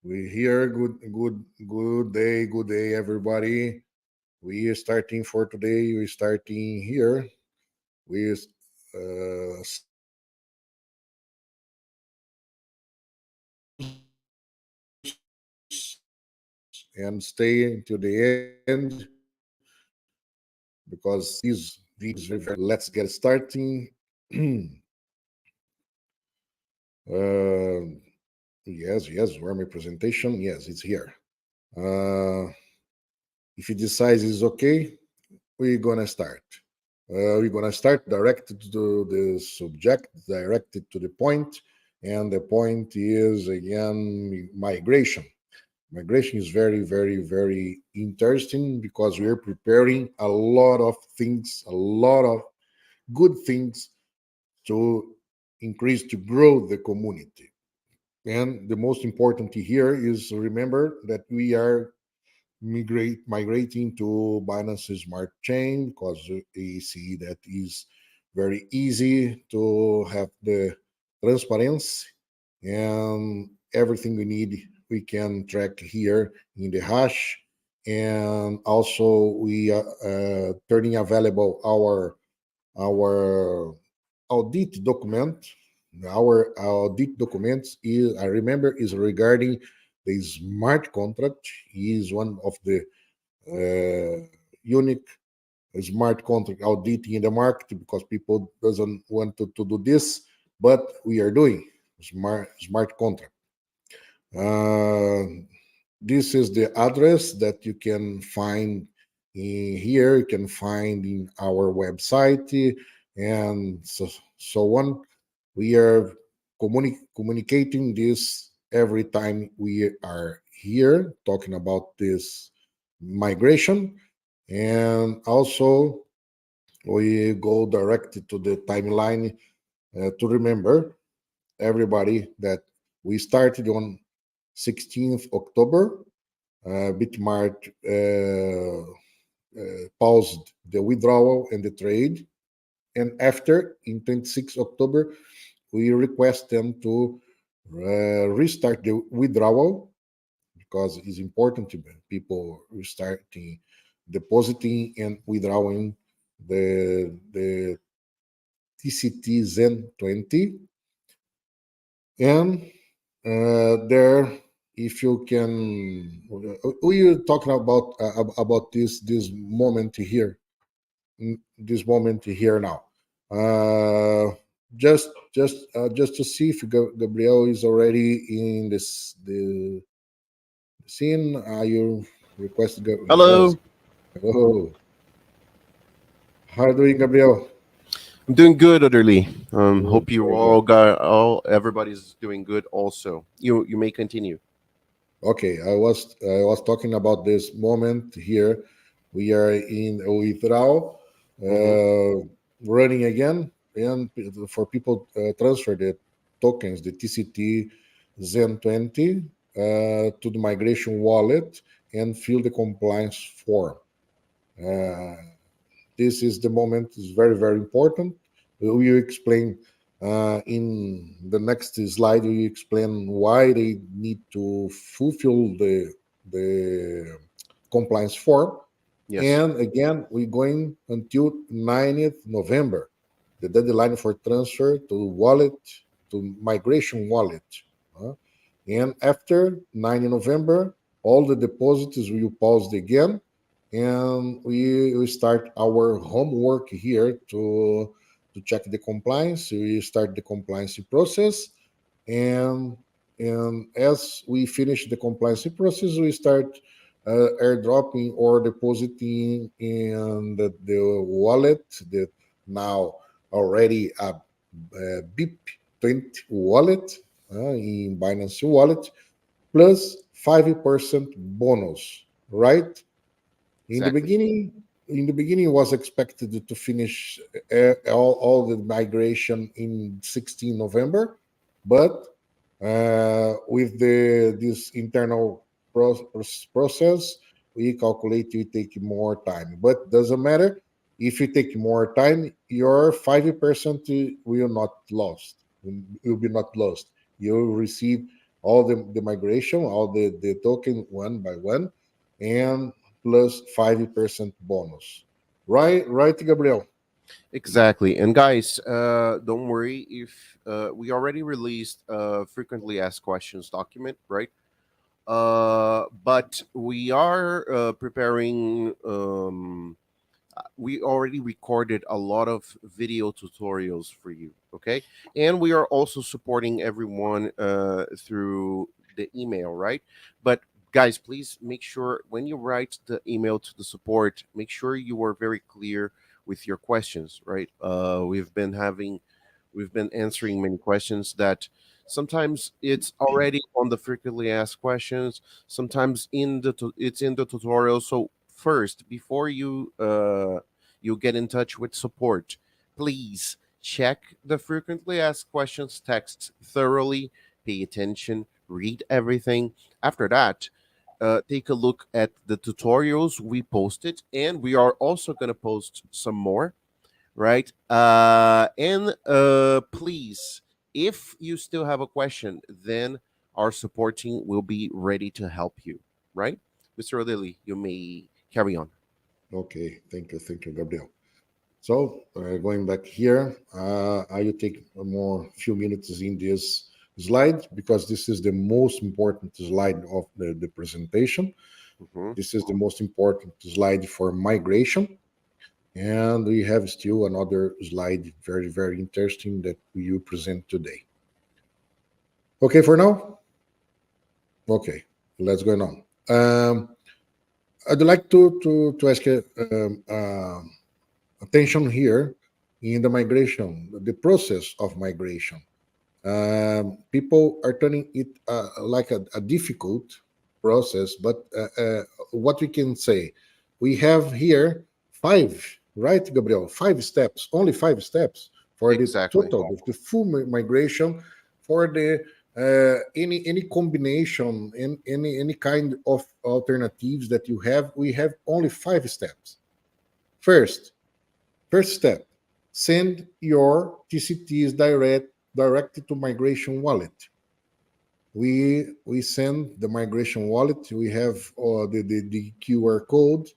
We here. Good day, everybody. We are starting for today. We're starting here. We and stay to the end because these very. Let's get starting. uh, yes. Where my presentation? Yes, it's here. Uh, if you decide it's okay, we're gonna start. We're gonna start directed to the subject, directed to the point, and the point is again migration. Migration is very interesting because we're preparing a lot of things, a lot of good things to increase, to grow the community. And the most important here is remember that we are migrating to Binance Smart Chain because we see that is very easy to have the transparency and everything we need we can track here in the hash. And also we are turning available our audit document. Our audit documents is, I remember, is regarding the smart contract. Is one of the unique smart contract auditing in the market because people doesn't want to do this, but we are doing smart contract. Uh, this is the address that you can find in here. You can find in our website and so on. We are communicating this every time we are here talking about this migration. And also, we go directly to the timeline to remember everybody that we started on 16th October. Bitmart paused the withdrawal and the trade. And after, in 26th October, we request them to restart the withdrawal because it's important to people restarting depositing and withdrawing the TCT Zen 20. And there, if you can, we are talking about this moment here, this moment here now. Uh, just to see if Gabriel is already in the scene. Are you request? Yes. Hello. Oh, how are you doing, Gabriel? I'm doing good, Utterly. Good, Hope you very good. all got all. Everybody's doing good. Also, you may continue. Okay, I was talking about this moment here. We are in a withdrawal, Hmm. running again, and for people transfer the tokens, the TCT Zen 20 to the migration wallet and fill the compliance form. Uh, this is the moment is very important. We will explain in the next slide. We explain why they need to fulfill the compliance form. Yes, And again, we're going until 9th November, the deadline for transfer to wallet, to migration wallet. uh, and after 9th November, all the deposits will pause again, and we start our homework here to check the compliance. We start the compliance process, and as we finish the compliance process, we start airdropping or depositing in the wallet that now already a BIP20 wallet in Binance Wallet plus 5% bonus, right? In the exactly. beginning, it was expected to finish all the migration in 16 November, but with this internal process, we calculate it take more time. But doesn't matter if you take more time, your 5% will not lost. Will be not lost. You will receive all the migration, all the token one by one, and plus 5% bonus. Right, Gabriel? Exactly. And guys, don't worry if we already released a frequently asked questions document, right? But we are preparing. We already recorded a lot of video tutorials for you. Okay, and we are also supporting everyone through the email, right? But guys, please make sure when you write the email to the support, make sure you are very clear with your questions, right? We've been answering many questions that sometimes it's already on the frequently asked questions, sometimes it's in the tutorial. So first, before you get in touch with support, please check the frequently asked questions text thoroughly, pay attention, read everything. After that, take a look at the tutorials we posted, and we are also going to post some more, right? And please, if you still have a question, then our support team will be ready to help you, right? Mr. Lilly, you may carry on. Okay, thank you, Gabriel. So going back here, I will take a more few minutes in this slide because this is the most important slide of the presentation. Hmm. This is the most important slide for migration. And we have still another slide, very, very interesting, that we will present today. Okay, for now? Okay, let's go on. I'd like to ask attention here in the migration, the process of migration. People are turning it like a difficult process, but what we can say, we have here five, right, Gabriel? 5 steps, only 5 steps for the Exactly. total, the full migration for the any combination in any kind of alternatives that you have. We have only 5 steps. First, First step, send your TCTs directly to migration wallet. We send the migration wallet. We have the QR code,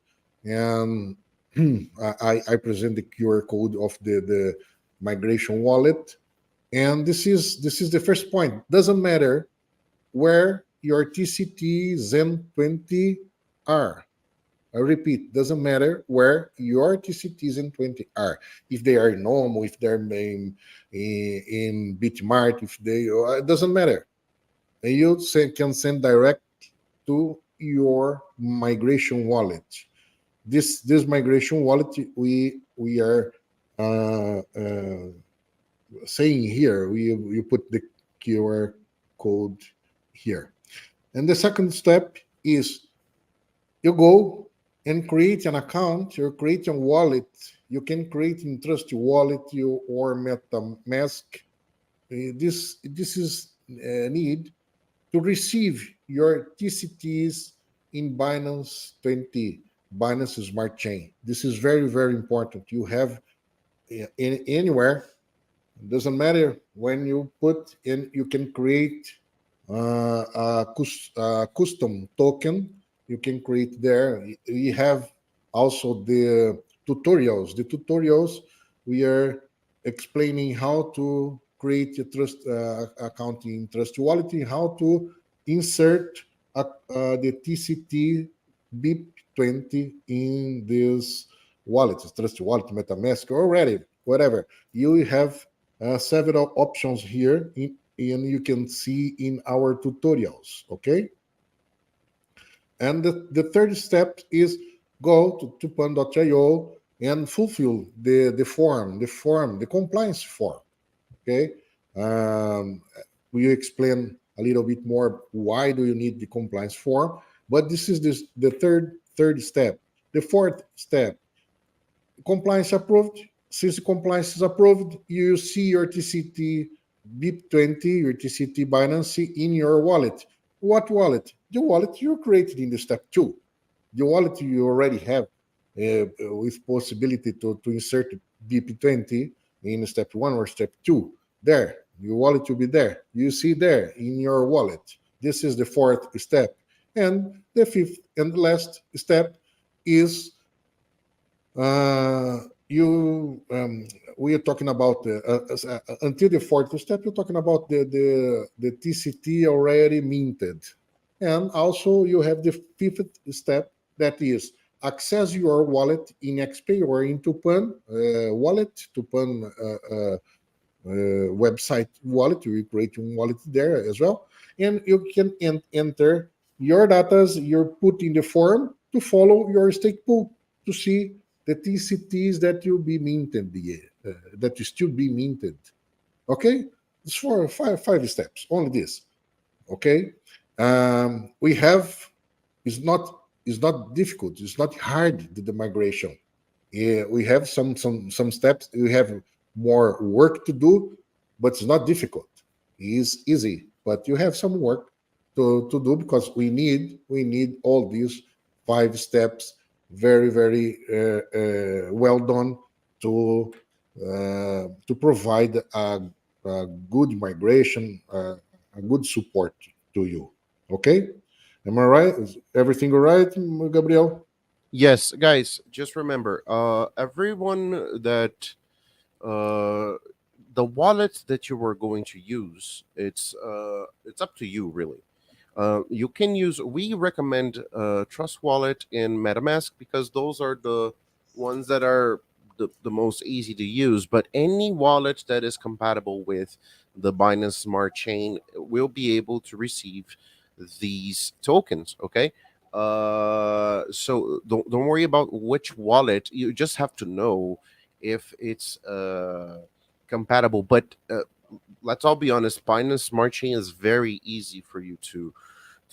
and I present the QR code of the migration wallet. And this is the first point. Doesn't matter where your TCT Zen 20 are. I repeat, doesn't matter where your TCTs in 20 are. If they are in Nomo, if they're in Bitmart, if they, it doesn't matter. And you can send direct to your migration wallet. This migration wallet we are uh, uh, saying here. We put the QR code here. And the second step is you go and create an account, you create a wallet. You can create in Trust Wallet or MetaMask. This is need to receive your TCTs in Binance 20, Binance Smart Chain. This is very, very important. You have anywhere, it doesn't matter when you put in, you can create a custom token. You can create there. We have also the tutorials. The tutorials, we are explaining how to create a trust account in Trust Wallet, how to insert the TCT BIP20 in this wallet, Trust Wallet, MetaMask, already, whatever. You have several options here and you can see in our tutorials, okay? And the third step is go to tupan.io and fulfill the compliance form, okay? Um, we explain a little bit more why do you need the compliance form, but this is the third step. The fourth step, compliance approved. Since compliance is approved, you see your TCT BIP20, your TCT Binance in your wallet. What wallet? The wallet you created in the step 2. The wallet you already have with possibility to insert BIP20 in step 1 or step 2. There, Your wallet will be there. You see there in your wallet. This is the fourth step. And the fifth and last step is you we are talking about until the fourth step. You're talking about the TCT already minted, and also you have the fifth step, that is access your wallet in XP or in Tupan wallet, Tupan website wallet. You create a wallet there as well, and you can enter your data you're put in the form to follow your stake pool to see the TCTs that will be minted, that will still be minted. Okay, it's for five steps. Only this. Okay, we have. It's not difficult. It's not hard, the migration. Yeah, we have some steps. We have more work to do, but it's not difficult. It's easy, but you have some work to do, because we need all these five steps very well done to provide a good migration, a good support to you. Okay, am I right? Is everything all right, Gabriel? Yes, guys, just remember, everyone that uh, the wallet that you were going to use, it's up to you really. You can use. We recommend Trust Wallet and MetaMask because those are the ones that are the most easy to use. But any wallet that is compatible with the Binance Smart Chain will be able to receive these tokens. Okay. So don't worry about which wallet. You just have to know if it's compatible. But let's all be honest, Binance Smart Chain is very easy for you to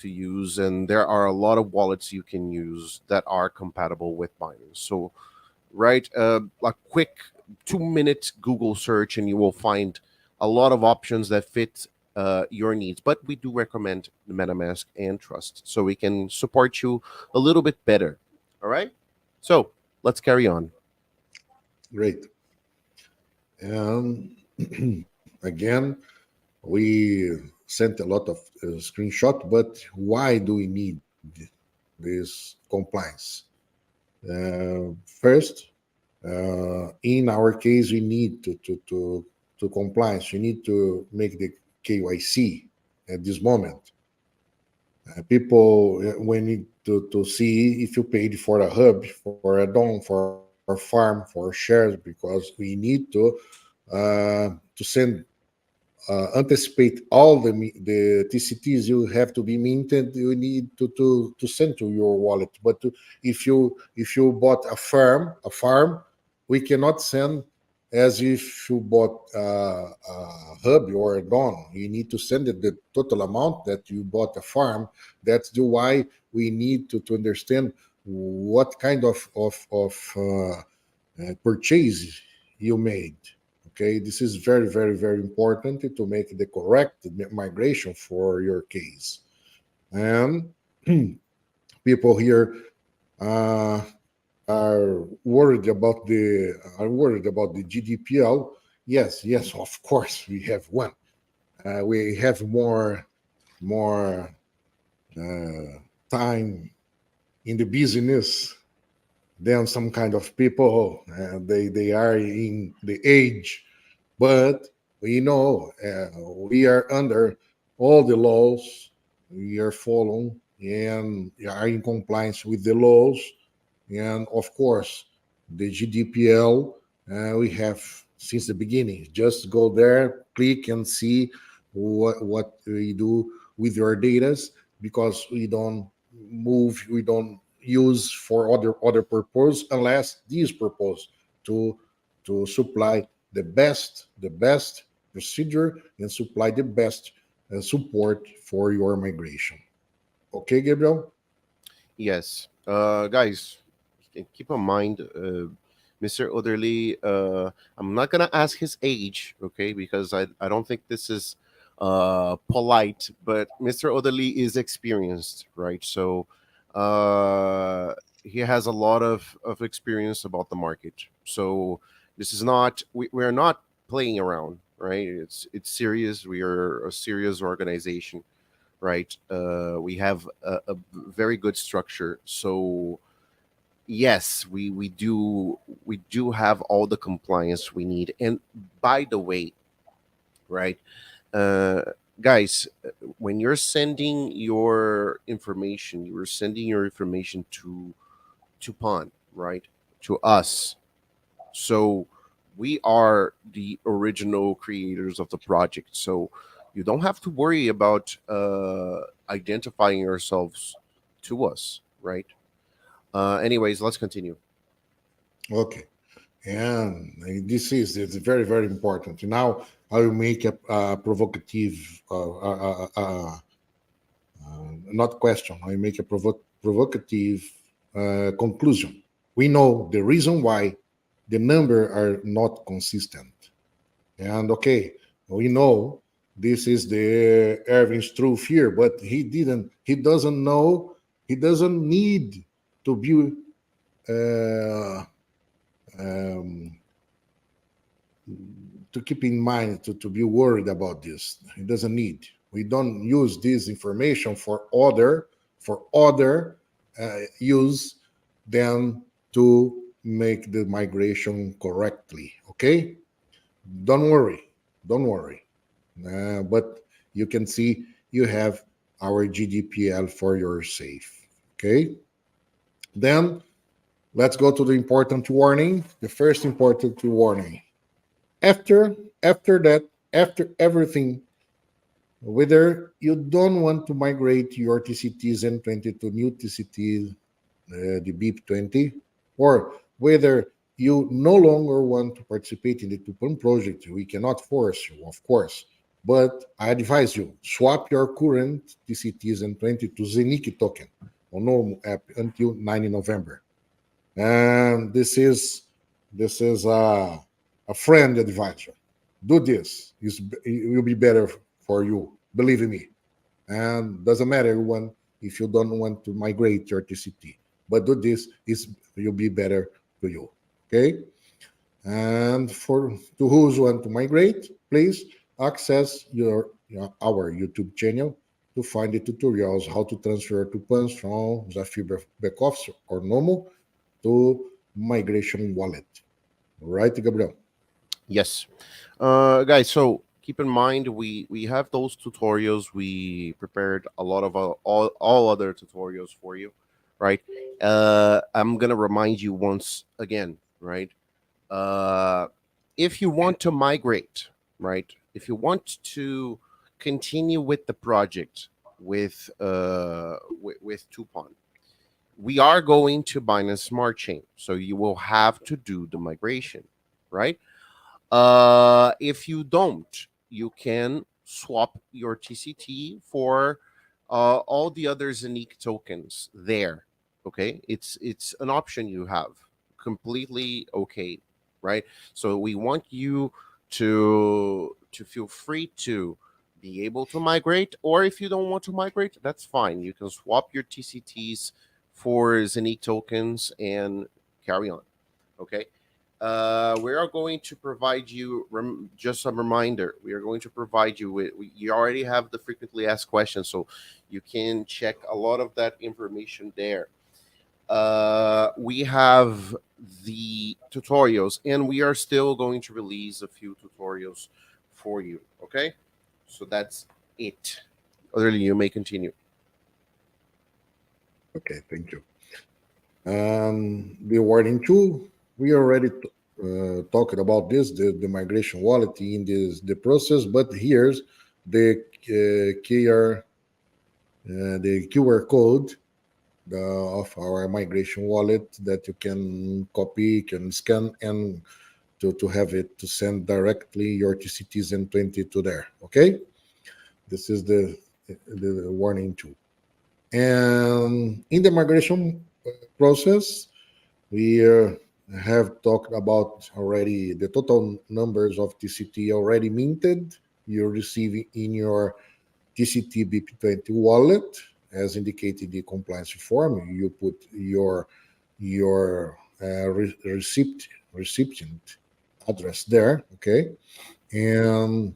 use, and there are a lot of wallets you can use that are compatible with Binance. So, right, a quick 2 minute Google search, and you will find a lot of options that fit your needs. But we do recommend the MetaMask and Trust, so we can support you a little bit better. All right. So let's carry on. Great. And again, we sent a lot of screenshot, but why do we need this compliance? First, in our case, we need to compliance. We need to make the KYC at this moment. People we need to see if you paid for a hub, for a DOM, for a farm, for shares, because we need to send anticipate all the TCTs you have to be minted. You need to send to your wallet. But if you bought a farm, we cannot send as if you bought a hub or a don. You need to send it the total amount that you bought a farm. That's the why we need to understand what kind of purchase you made. Okay, this is very important to make the correct migration for your case. And people here uh, are worried about the GDPL. Yes, of course we have one. We have more time in the business than some kind of people. They are in the age, but we know we are under all the laws. We are following and are in compliance with the laws, and of course the GDPL. We have since the beginning. Just go there, click, and see what we do with your data, because we don't use for other purpose, unless this purpose to supply the best procedure and supply the best support for your migration. Okay, Gabriel? Yes, guys, keep in mind, Mr. Otherly. I'm not gonna ask his age, okay, because I don't think this is polite. But Mr. Otherly is experienced, right? So he has a lot of experience about the market. So this is not we're not playing around, right? It's serious. We are a serious organization, right? We have a very good structure. So yes, we do have all the compliance we need. And by the way, right, uh, guys, when you're sending your information, you're sending your information to Tupan, right, to us. So we are the original creators of the project. So you don't have to worry about identifying yourselves to us, right? Anyways, let's continue. Okay. And this is it's very, very important. Now I will make a provocative, not question, I make a provocative conclusion. We know the reason why the number are not consistent. And okay, we know this is the Erwin's true fear, but he doesn't know, he doesn't need to be uh, um, to keep in mind to be worried about this. He doesn't need. We don't use this information for other use than to make the migration correctly. Okay, don't worry, don't worry. But you can see you have our GDPL for your safe. Okay, then let's go to the important warning. The first important warning. After everything, whether you don't want to migrate your TCTs N20 to new TCT, the BIP 20, or whether you no longer want to participate in the Tupan project, we cannot force you, of course. But I advise you, swap your current TCTs N20 to Zeniki token on Normal app until 9 November. And this is a friend advisor. Do this. It will be better for you. Believe me. And doesn't matter one if you don't want to migrate your TCT, but do this is will be better to you. Okay. And for to who's want to migrate, please access our YouTube channel to find the tutorials how to transfer to funds from Zafir Backoffice or Nomo to migration wallet. Right, Gabriel? Yes, guys. So keep in mind, we have those tutorials. We prepared a lot of all other tutorials for you, right? I'm gonna remind you once again, right? Uh, if you want to migrate, right? If you want to continue with the project with Tupan, we are going to Binance Smart Chain, so you will have to do the migration, right? If you don't, you can swap your TCT for all the other Zenic tokens there. Okay, it's an option you have, completely okay, right? So we want you to feel free to be able to migrate, or if you don't want to migrate, that's fine. You can swap your TCTs for Zenic tokens and carry on. Okay, we are going to provide you just a reminder. We are going to provide you with. You already have the frequently asked questions, so you can check a lot of that information there. We have the tutorials, and we are still going to release a few tutorials for you. Okay, so that's it. Otherly, you may continue. Okay, thank you. The warning two, we already talked about this, the migration wallet in the process, but here's the QR code of our migration wallet that you can copy, can scan, and to have it to send directly your TCTs 20 to there. Okay, this is the warning two. And in the migration process, we have talked about already the total numbers of TCT already minted. You receive in your TCT BP20 wallet, as indicated in the compliance form. You put your recipient address there. Okay, And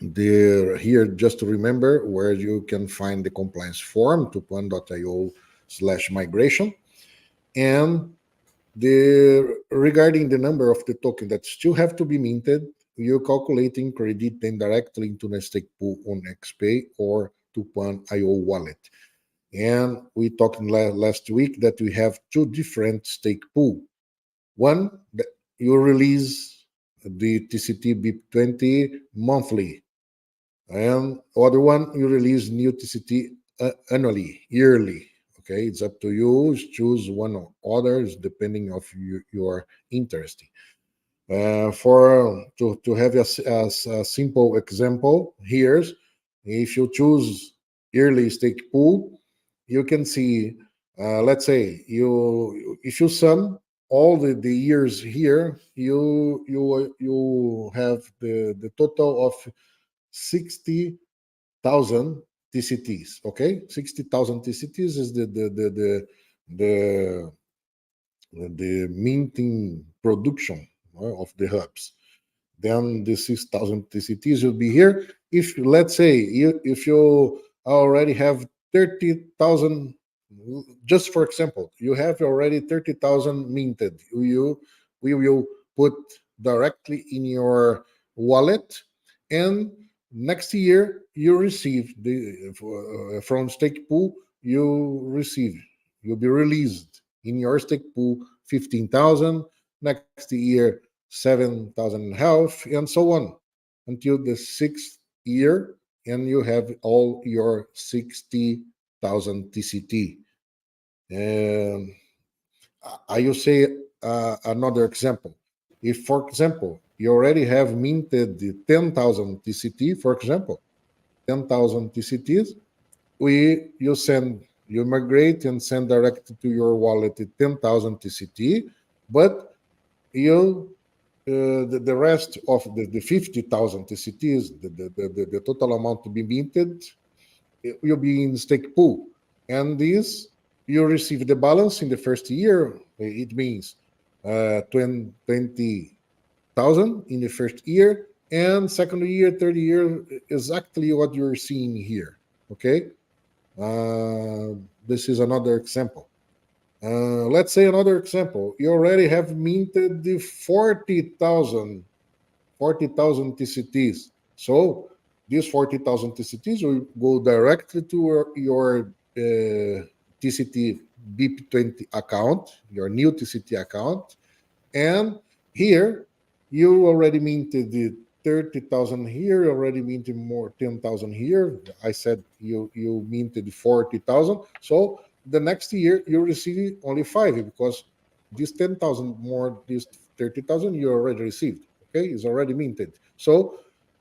the here, just to remember where you can find the compliance form, tupan.io/migration. And the regarding the number of the token that still have to be minted, you calculating credit then directly into the stake pool on XPay or Tupan IO wallet. And we talked last week that we have two different stake pool. One, that you release the TCT BIP20 monthly, and other one you release new TCT annually, yearly. Okay, it's up to you. Choose one or others depending of your interest. For to have a simple example here, if you choose yearly stake pool, you can see, let's say you if you sum all the years here, you have the total of 60,000 TCTs. Okay, 60,000 TCTs is the the minting production of the hubs. Then the 6,000 TCTs will be here. If let's say if you already have 30,000, just for example, you have already 30,000 minted, we will put directly in your wallet, and next year you receive the from stake pool, you receive, you'll be released in your stake pool 15,000, next year 7,000 and a half, and so on until the sixth year, and you have all your 60,000 TCT. Um, I will say another example. If, for example, you already have minted the 10,000 TCT, for example, 10,000 TCTs, you migrate and send directly to your wallet the 10,000 TCT, but you the rest of the 50,000 TCTs, the total amount to be minted, will be in stake pool. And this, you receive the balance in the first year. It means 20,000 in the first year, and second year, third year, exactly what you're seeing here. Okay. This is another example. Let's say another example. You already have minted the 40,000 TCTs. So these 40,000 TCTs will go directly to your TCT BIP20 account, your new TCT account. And here, you already minted the 30,000 here, already minted more 10,000 here. I said you minted 40,000. So the next year, you receive only five because this 10,000 more, this 30,000 you already received. Okay, it's already minted. So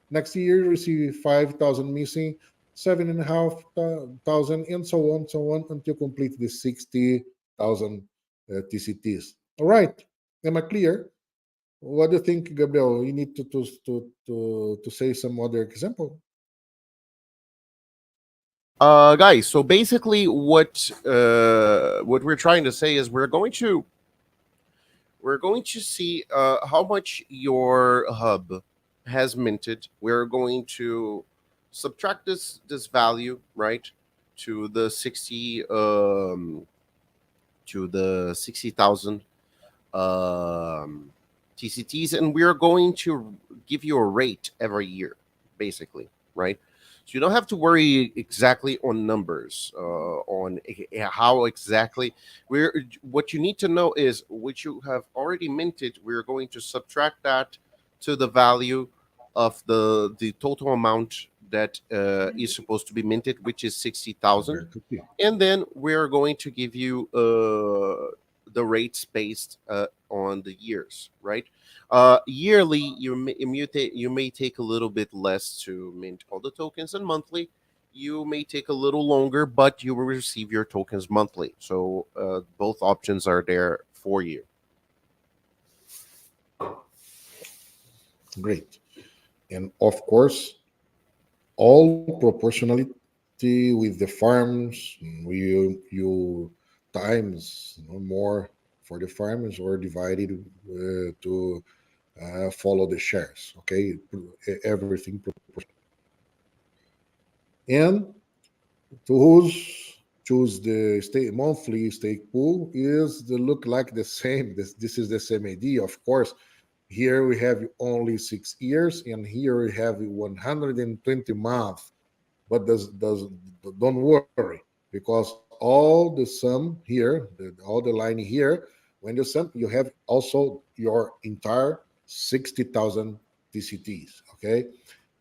next year, you receive 5,000 missing, 7,500, and so on until complete the 60,000 TCTs. All right. Am I clear? What do you think, Gabriel? You need to say some other example. Guys, so basically what we're trying to say is we're going to see how much your hub has minted. We're going to subtract this value, right, to the 60,000 TCTs, and we're going to give you a rate every year, basically, right? So you don't have to worry exactly on numbers, on how exactly we're. What you need to know is what you have already minted. We're going to subtract that to the value of the total amount that is supposed to be minted, which is 60,000, Very quickly. and then we're going to give you the rates based on the years, right? Yearly, you may take a little bit less to mint all the tokens, and monthly, you may take a little longer, but you will receive your tokens monthly. So both options are there for you. Great. And of course, all proportionality with the farms. You times more for the farmers or divided to follow the shares. Okay, everything. And to whose choose the stake monthly stake pool is the look like the same. This is the same idea, of course. Here we have only 6 years, and here we have 120 months. But does don't worry, because all the sum here, all the line here, when you sum, you have also your entire 60,000 TCTs. Okay,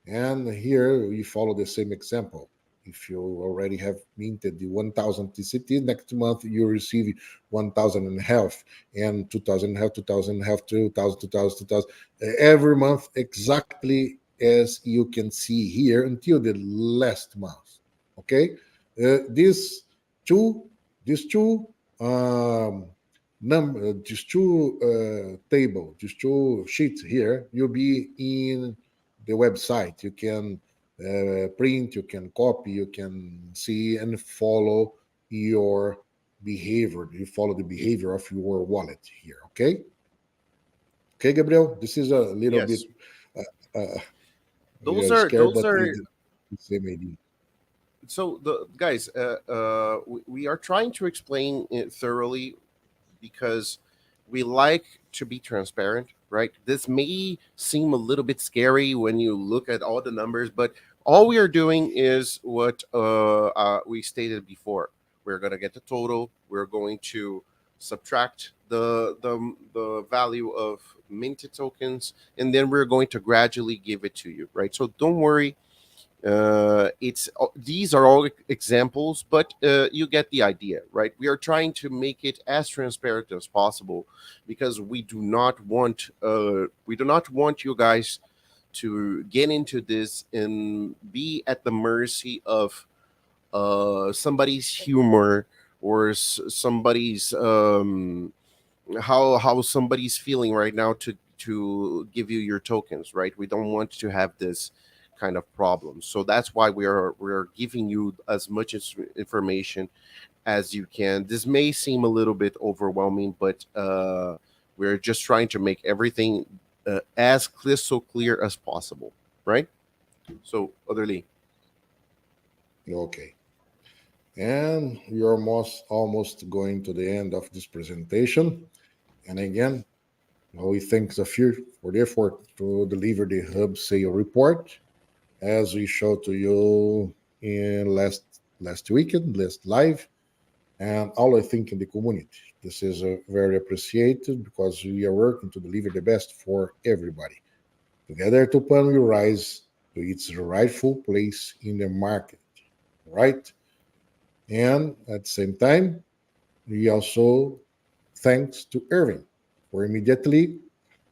and here we follow the same example. If you already have minted the 1,000 TCT, next month you receive 1,000 and a half, and 2,000 and a half, 2,000 and a half, 2,000, 2,000, 2,000, every month exactly as you can see here until the last month. Okay, these two, these two um, these two table, these two sheets here, you'll be in the website. You can print, you can copy, you can see and follow your behavior. You follow the behavior of your wallet here. Okay, okay, Gabriel. This is a little bit Yes, those yeah, are scared, those but are it's the same idea. so the guys. We are trying to explain it thoroughly because we like to be transparent, right? This may seem a little bit scary when you look at all the numbers, but all we are doing is what we stated before. We're going to get the total. We're going to subtract the value of minted tokens, and then we're going to gradually give it to you, right? So don't worry, it's these are all examples, but you get the idea, right? We are trying to make it as transparent as possible because we do not want you guys to get into this and be at the mercy of somebody's humor or somebody's how somebody's feeling right now to give you your tokens, right? We don't want to have this kind of problem, so that's why we're giving you as much information as you can. This may seem a little bit overwhelming, but we're just trying to make everything as crystal clear as possible, right? So otherly, Okay, and we are almost going to the end of this presentation. And again, we thank Zafir for the effort to deliver the hub sale report, as we showed to you in last weekend, last live, and all I think in the community. This is very appreciated because we are working to deliver the best for everybody. Together, Tupan will rise to its rightful place in the market, right? And at the same time, we also thanks to Irving for immediately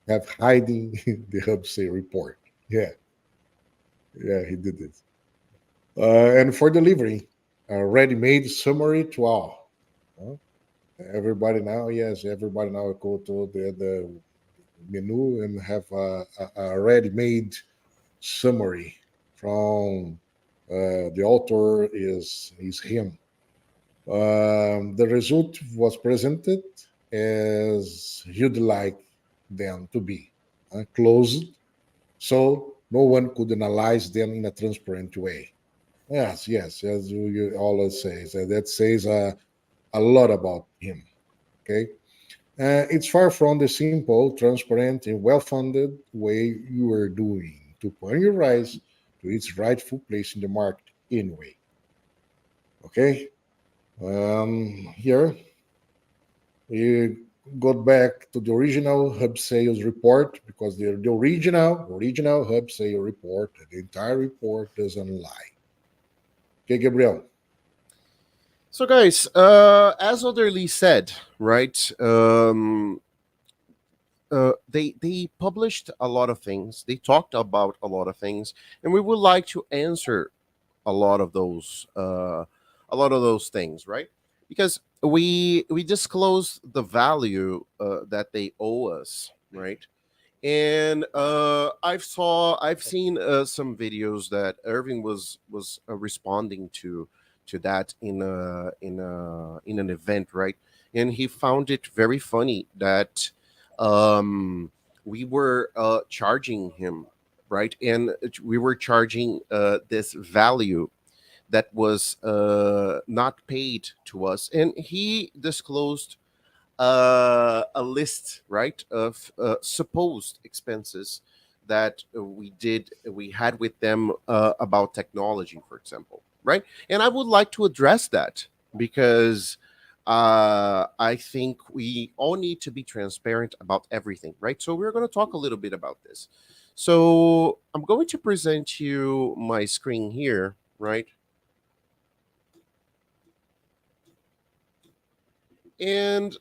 have hiding the hub sale report. Yeah, yeah, he did it. And for delivering a ready-made summary to all. Uh, Everybody now, yes, everybody now go to the menu and have a ready-made summary from the author is him. The result was presented as you'd like them to be, closed, so no one could analyze them in a transparent way. Yes, yes, as you always say, so that says a lot about him. Okay, it's far from the simple, transparent, and well-funded way you are doing to point your rise to its rightful place in the market anyway. Okay, here we got back to the original hub sales report because the original hub sale report, the entire report doesn't lie. Okay, Gabriel. so guys, as otherly said, right? They published a lot of things. They talked about a lot of things, and we would like to answer a lot of those things, right? Because we disclose the value that they owe us, right? And I've seen some videos that Irving was responding to that in an event, right? And he found it very funny that we were charging him, right? And we were charging this value that was not paid to us. And he disclosed a list, right, of supposed expenses that we had with them about technology, for example, right? And I would like to address that because I think we all need to be transparent about everything, right? So we're going to talk a little bit about this. So I'm going to present you my screen here, right? And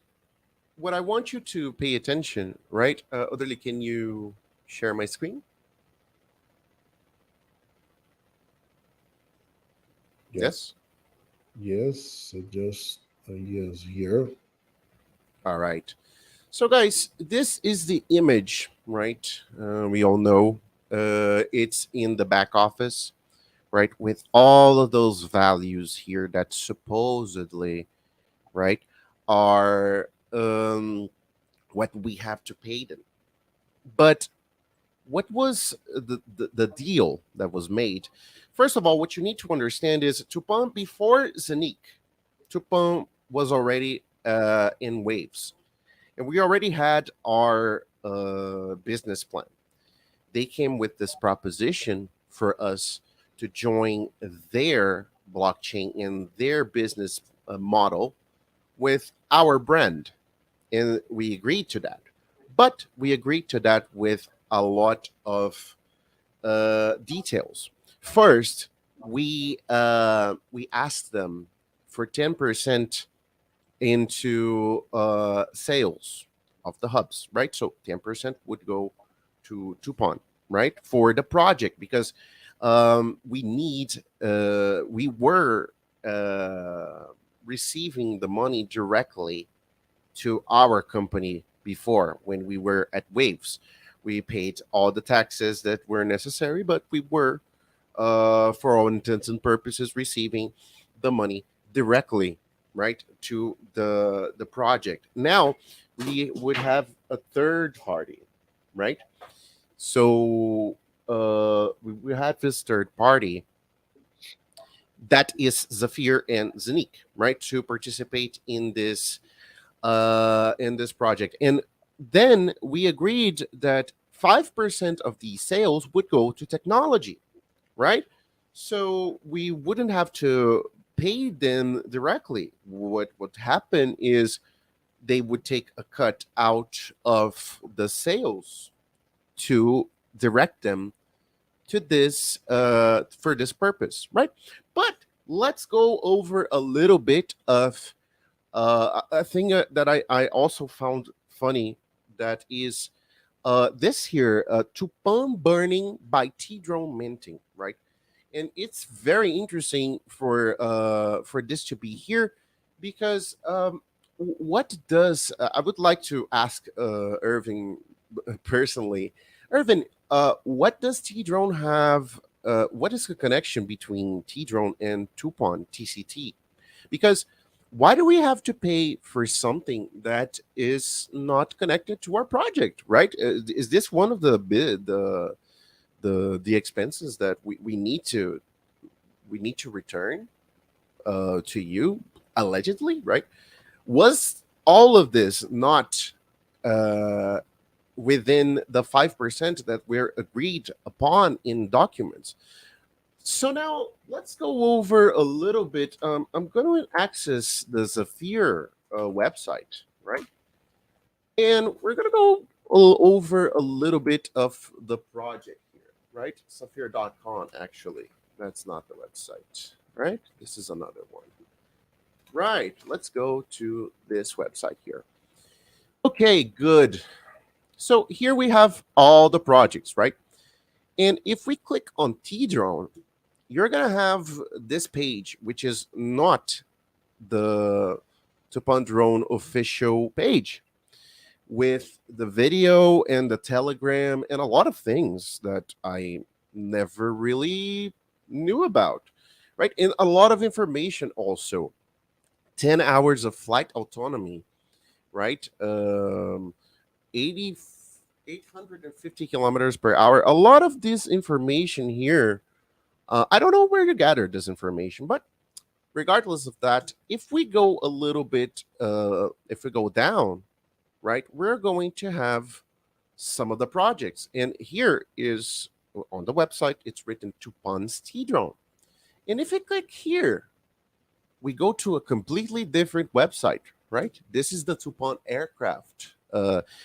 what I want you to pay attention, right? Odili, can you share my screen? Yeah. Yes. Yes. So just yes here. All right. So, guys, this is the image, right? We all know it's in the back office, right? With all of those values here that supposedly, right, are what we have to pay them. But what was the deal that was made? First of all, what you need to understand is Tupan, before Zanik, Tupan was already in waves. And we already had our business plan. They came with this proposition for us to join their blockchain and their business model with our brand. And we agreed to that. But we agreed to that with a lot of details. First, we asked them for 10% into sales of the hubs, right? So 10% would go to Tupan, right, for the project because we were uh, receiving the money directly to our company before when we were at Waves. We paid all the taxes that were necessary, but we were, for all intents and purposes, receiving the money directly, right, to the project. Now we would have a third party, right? So we had this third party that is Zafir and Zanik, right, to participate in this project. And then we agreed that 5% of the sales would go to technology, right? So we wouldn't have to pay them directly. What would happen is they would take a cut out of the sales to direct them to this for this purpose, right? But let's go over a little bit of a thing that I also found funny that is this here Tupan burning by T drone minting, right? And it's very interesting for this to be here because what does I would like to ask Irving personally, Irving, what does T drone have? What is the connection between T drone and Tupan TCT? Because why do we have to pay for something that is not connected to our project, right? Is this one of the expenses that we need to return to you allegedly, right? Was all of this not uh, within the 5% that we're agreed upon in documents? So now let's go over a little bit. I'm going to access the Zafir website, right? And we're going to go over a little bit of the project here, right? Zafir.com, actually. That's not the website, right? This is another one. Right. Let's go to this website here. Okay, good. So here we have all the projects, right? And if we click on T drone, you're gonna have this page, which is not the Tupan Drone official page, with the video and the telegram and a lot of things that I never really knew about, right? And a lot of information also. 10 hours of flight autonomy, right? 80, 850 kilometers per hour. A lot of this information here, I don't know where you gathered this information, but regardless of that, if we go a little bit, if we go down, right, we're going to have some of the projects. And here is on the website, it's written Tupan's T drone. And if I click here, we go to a completely different website, right? This is the Tupan aircraft,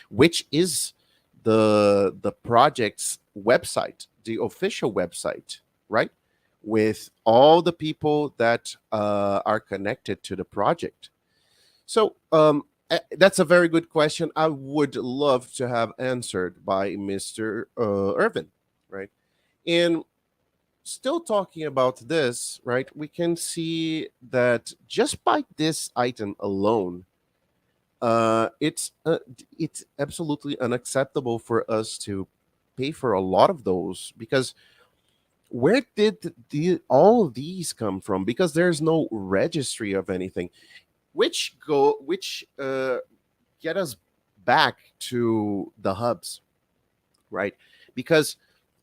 which is the project's website, the official website, right? With all the people that are connected to the project. So that's a very good question. I would love to have answered by Mr. Irvin, right? And still talking about this, right? We can see that just by this item alone, it's absolutely unacceptable for us to pay for a lot of those because where did all of these come from? Because there's no registry of anything, which get us back to the hubs, right? Because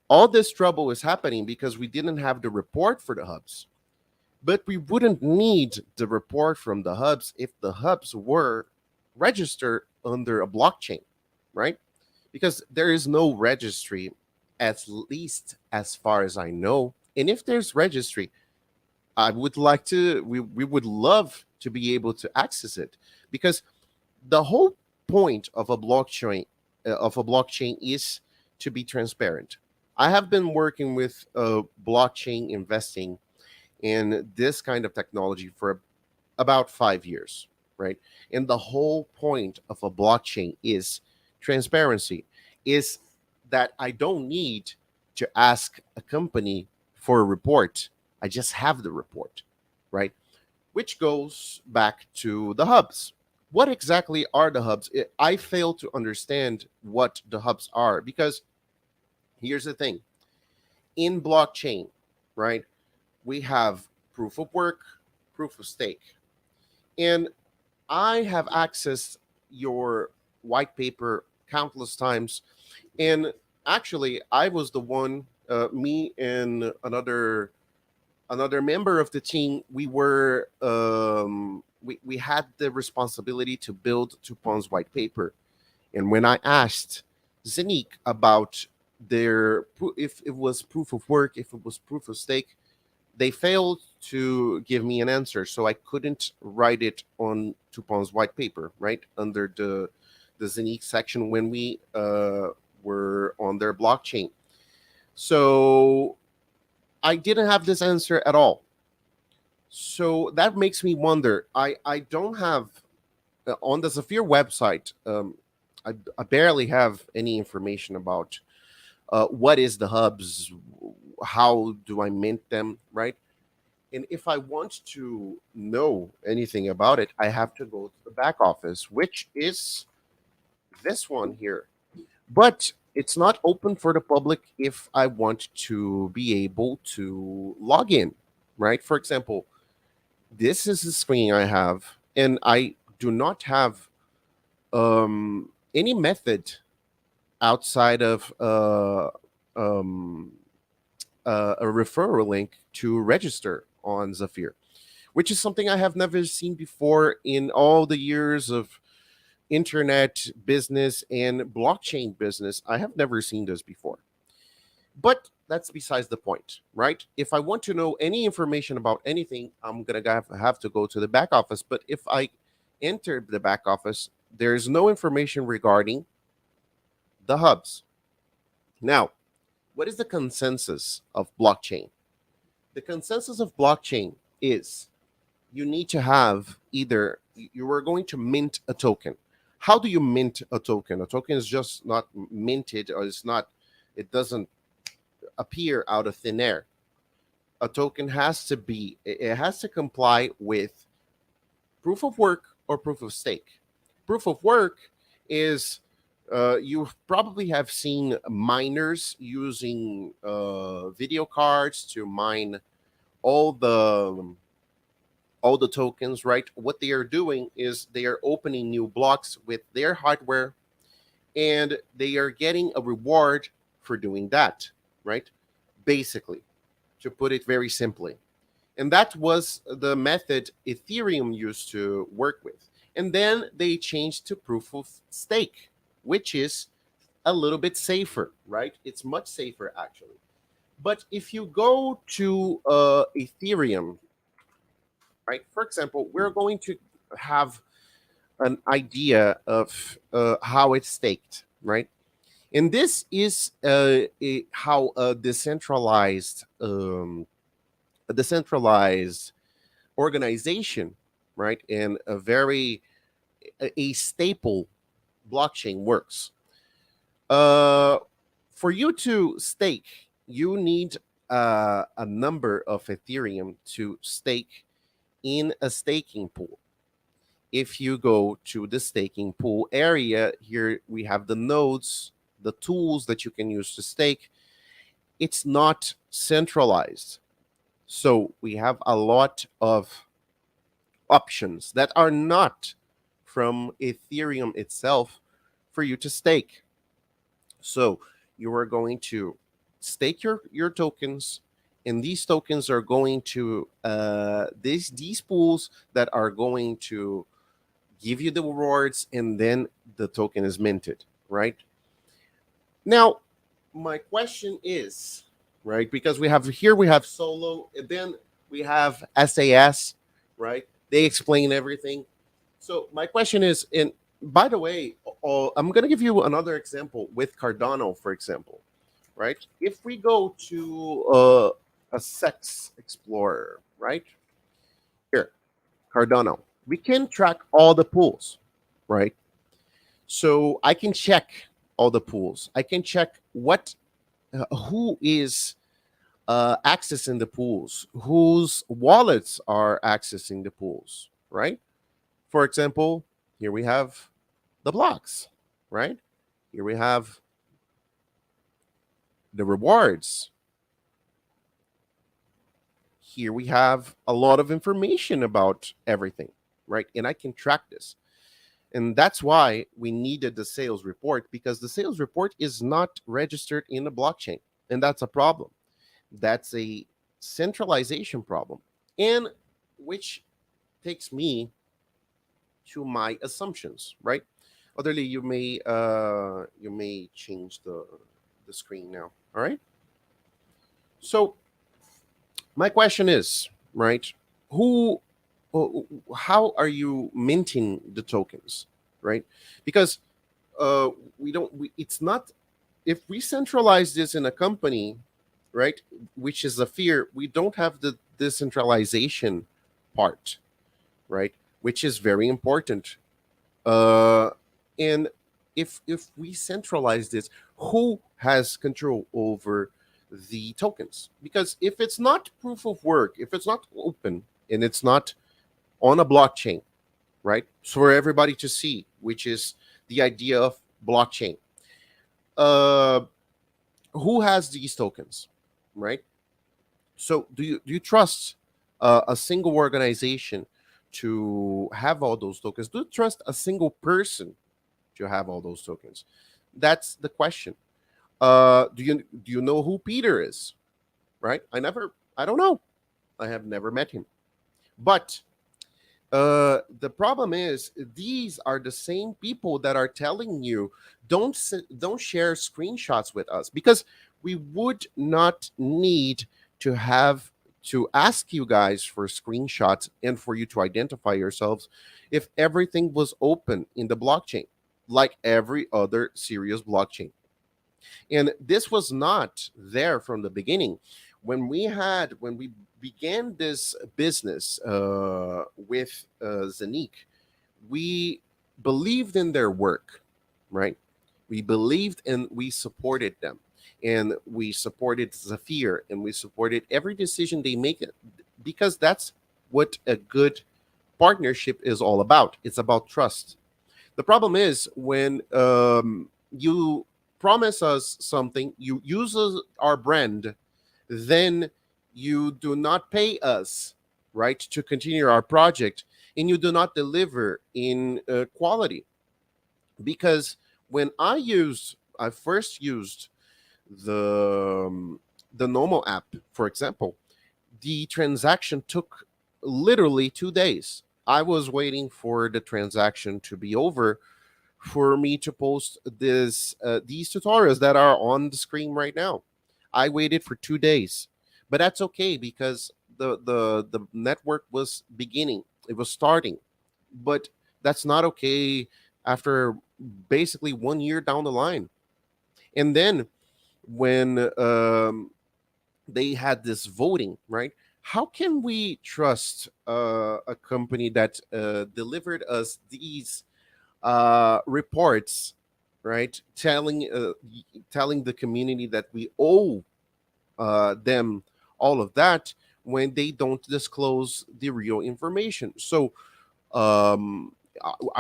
all this trouble is happening because we didn't have the report for the hubs. But we wouldn't need the report from the hubs if the hubs were registered under a blockchain, right? Because there is no registry, at least as far as I know. And if there's registry, we would love to be able to access it because the whole point of a blockchain is to be transparent. I have been working with blockchain investing in this kind of technology for about 5 years, right? And the whole point of a blockchain is transparency, is that I don't need to ask a company for a report. I just have the report, right? Which goes back to the hubs. What exactly are the hubs? I fail to understand what the hubs are because here's the thing in blockchain, right? We have proof of work, proof of stake. And I have accessed your white paper countless times. And actually, I was the one, me and another member of the team, we had the responsibility to build Tupon's white paper. And when I asked Zenique about if it was proof of work, if it was proof of stake, they failed to give me an answer, so I couldn't write it on Tupon's white paper, right under the Zenique section when we were on their blockchain. So I didn't have this answer at all. So that makes me wonder. I don't have on the Zephyr website. I barely have any information about what is the hubs, how do I mint them, right? And if I want to know anything about it, I have to go to the back office, which is this one here. But it's not open for the public if I want to be able to log in, right? For example, this is the screen I have, and I do not have any method outside of a referral link to register on Zephyr, which is something I have never seen before in all the years of internet business and blockchain business. I have never seen this before. But that's besides the point, right? If I want to know any information about anything, I'm going to have to go to the back office. But if I enter the back office, there's no information regarding the hubs. Now, what is the consensus of blockchain? The consensus of blockchain is you need to have either you are going to mint a token. How do you mint a token? A token is just not minted, or it's not, it doesn't appear out of thin air. A token has to be, it has to comply with proof of work or proof of stake. Proof of work is you probably have seen miners using video cards to mine all the all the tokens, right? What they are doing is they are opening new blocks with their hardware, and they are getting a reward for doing that, right? Basically, to put it very simply. And that was the method Ethereum used to work with. And then they changed to proof of stake, which is a little bit safer, right? It's much safer actually. But if you go to Ethereum, right, for example, we're going to have an idea of how it's staked, right? And this is how a decentralized organization, right, and a staple blockchain works. Uh, for you to stake, you need a number of Ethereum to stake in a staking pool. If you go to the staking pool area, here we have the nodes, the tools that you can use to stake. It's not centralized. So we have a lot of options that are not from Ethereum itself for you to stake. So you are going to stake your tokens, and these tokens are going to these pools that are going to give you the rewards, and then the token is minted, right? Now, my question is, right, because we have Solo, and then we have SAS, right? They explain everything. So my question is, and by the way, I'm going to give you another example with Cardano, for example, right? If we go to a sex explorer, right? Here, Cardano, we can track all the pools, right? So I can check all the pools. I can check who is accessing the pools, whose wallets are accessing the pools, right? For example, here we have the blocks, right? Here we have the rewards. Here we have a lot of information about everything, right? And I can track this. And that's why we needed the sales report, because the sales report is not registered in the blockchain. And that's a problem. That's a centralization problem. And which takes me to my assumptions, right? Otherly, you may change the screen now. All right. So my question is, right? Who, how are you minting the tokens, right? Because we don't. It's not. If we centralize this in a company, right, which is a fear, we don't have the decentralization part, right, which is very important. And if we centralize this, who has control over the tokens? Because if it's not proof of work, if it's not open, and it's not on a blockchain, right, so for everybody to see, which is the idea of blockchain, uh who has these tokens, right? So do you trust a single organization to have all those tokens? Do you trust a single person to have all those tokens? That's the question. Do you know who Peter is? Right? I don't know. I have never met him. But the problem is, these are the same people that are telling you don't share screenshots with us, because we would not need to have to ask you guys for screenshots and for you to identify yourselves if everything was open in the blockchain, like every other serious blockchain. And this was not there from the beginning. When we began this business with Zanik, we believed in their work, right? We believed and we supported them, and we supported Zafir, and we supported every decision they make, because that's what a good partnership is all about. It's about trust. The problem is when you promise us something, you use our brand, then you do not pay us, right, to continue our project, and you do not deliver in quality, because When I first used the the normal app, for example, the transaction took literally 2 days. I was waiting for the transaction to be over for me to post these tutorials that are on the screen right now. I waited for 2 days, but that's okay because the network was beginning, it was starting, but that's not okay after basically 1 year down the line. And then when they had this voting, right? How can we trust a company that delivered us these reports, right? Telling the community that we owe them all of that when they don't disclose the real information. So, are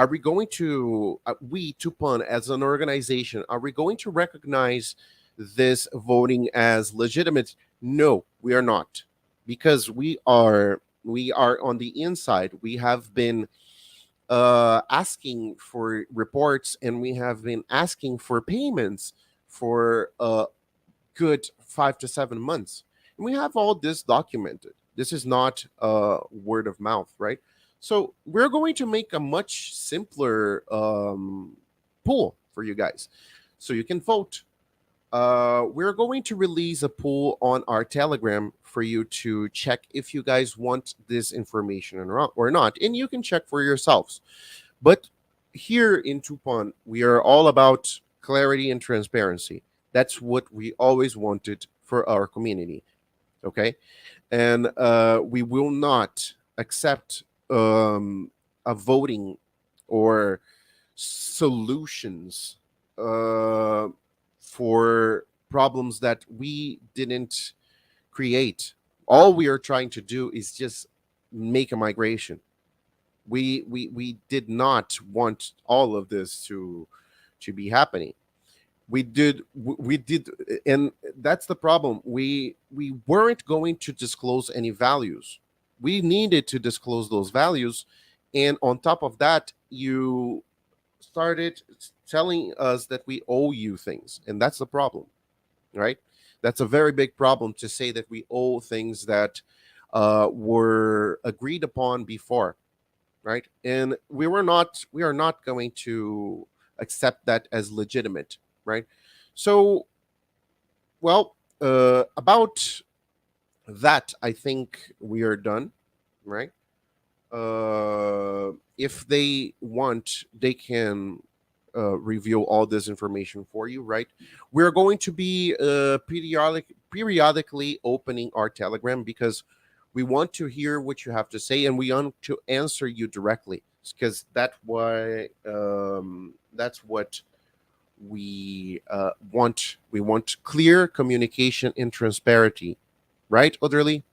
we going to, we Tupan as an organization, are we going to recognize this voting as legitimate? No, we are not, because we are on the inside. We have been asking for reports, and we have been asking for payments for good 5 to 7 months. And we have all this documented. This is not word of mouth, right? So we're going to make a much simpler pool for you guys so you can vote. We're going to release a poll on our Telegram for you to check if you guys want this information or not, and you can check for yourselves. But here in Tupan, we are all about clarity and transparency. That's what we always wanted for our community. Okay. And we will not accept a voting or solutions uh, for problems that we didn't create. All we are trying to do is just make a migration. We did not want all of this to be happening. We did, and that's the problem. We weren't going to disclose any values. We needed to disclose those values, and on top of that, you started telling us that we owe you things, and that's the problem, right? That's a very big problem, to say that we owe things that were agreed upon before, right? And we are not going to accept that as legitimate, right? So, well, about that, I think we are done, right? If they want, they can reveal all this information for you, right? We're going to be periodically opening our Telegram because we want to hear what you have to say, and we want to answer you directly, because that's what we want. We want clear communication and transparency, right, Odrily?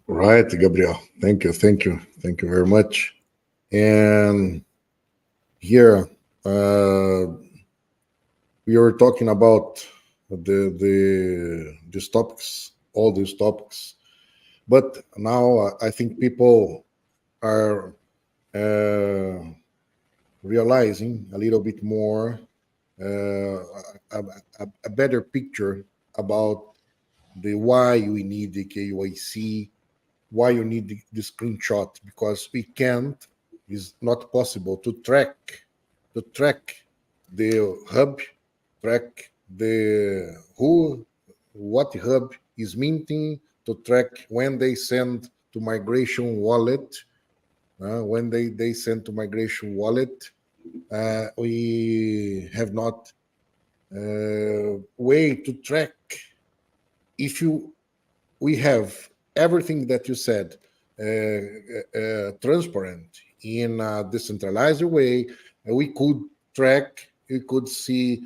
Right, Gabriel. Thank you very much. And here, we were talking about these topics, all these topics, but now I think people are uh, realizing a little bit more, uh, a better picture about the why we need the KYC, why you need the screenshot, because we can't, is not possible to track the hub, track the who, what hub is minting, to track when they send to migration wallet, when they send to migration wallet. We have not way to track. If you We have everything that you said transparent in a decentralized way. We could track, we could see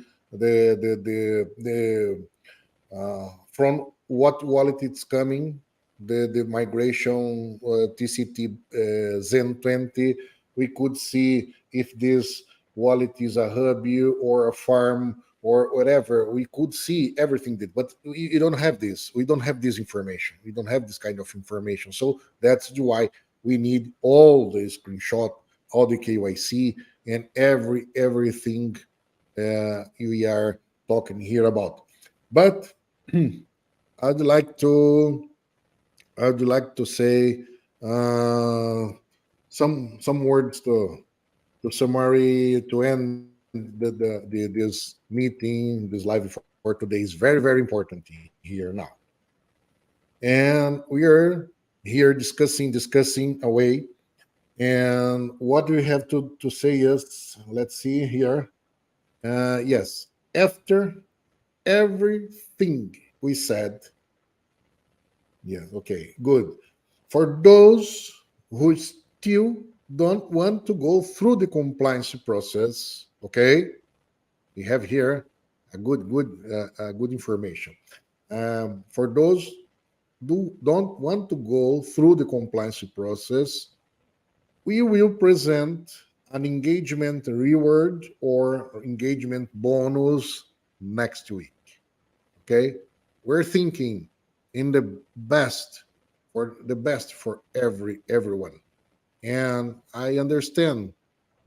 from what wallet it's coming, the migration TCT Zen 20. We could see if this wallet is a hub or a farm or whatever. We could see everything that, but we don't have this. We don't have this information. We don't have this kind of information. So that's why we need all the screenshot. all the KYC and everything we are talking here about. But I'd like to I'd like to say uh, some words to summary to end this meeting, this live for today is very important here now. And we are here discussing away. And what we have to say is, let's see here. Yes, after everything we said, yes, okay, good. For those who still don't want to go through the compliance process, okay, we have here a good information. For those who don't want to go through the compliance process, we will present an engagement reward or engagement bonus next week. Okay, we're thinking in the best for everyone. And I understand.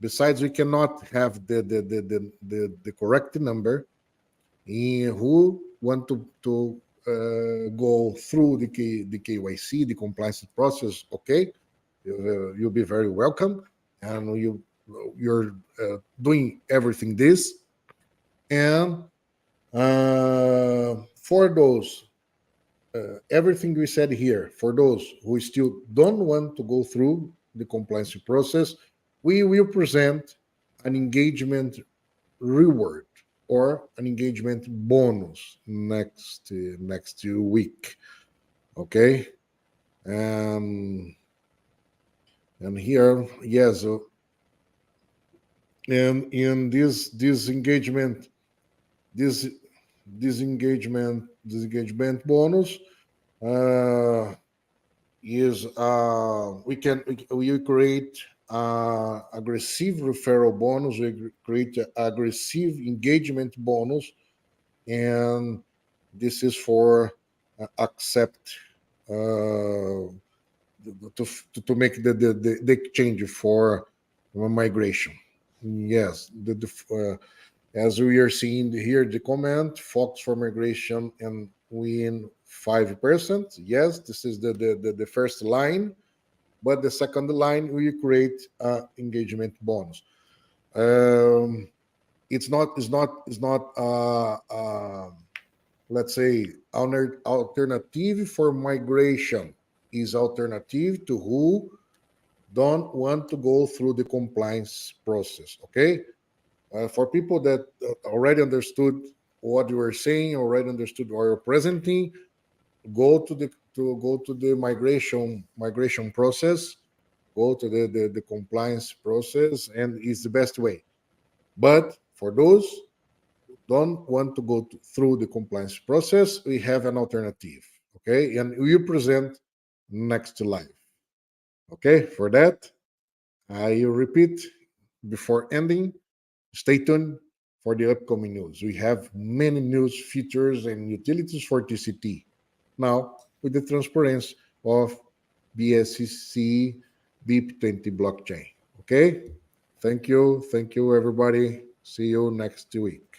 Besides, we cannot have the correct number. Who want to go through the KYC, the compliance process? Okay, you'll be very welcome, and you're doing everything this. And for those everything we said here, for those who still don't want to go through the compliance process, we will present an engagement reward or an engagement bonus next week. Okay, um, and here, yes, and in this engagement, this this engagement bonus uh, is we create aggressive referral bonus, we create a aggressive engagement bonus, and this is for accept uh, to make the exchange for migration. Yes, as we are seeing here, the comment Fox for migration and win 5%. Yes, this is the first line, but the second line we create engagement bonus. Um, it's not let's say alternative for migration, is alternative to who don't want to go through the compliance process. Okay, for people that already understood what you were saying, already understood what you're presenting, go to the migration process, go to the compliance process, and it's the best way. But for those who don't want to through the compliance process, we have an alternative. Okay, and we present next to live. Okay, for that, I repeat before ending, stay tuned for the upcoming news. We have many news features and utilities for TCT. Now, with the transparency of BSCC BIP20 blockchain. Okay? Thank you. Thank you, everybody. See you next week.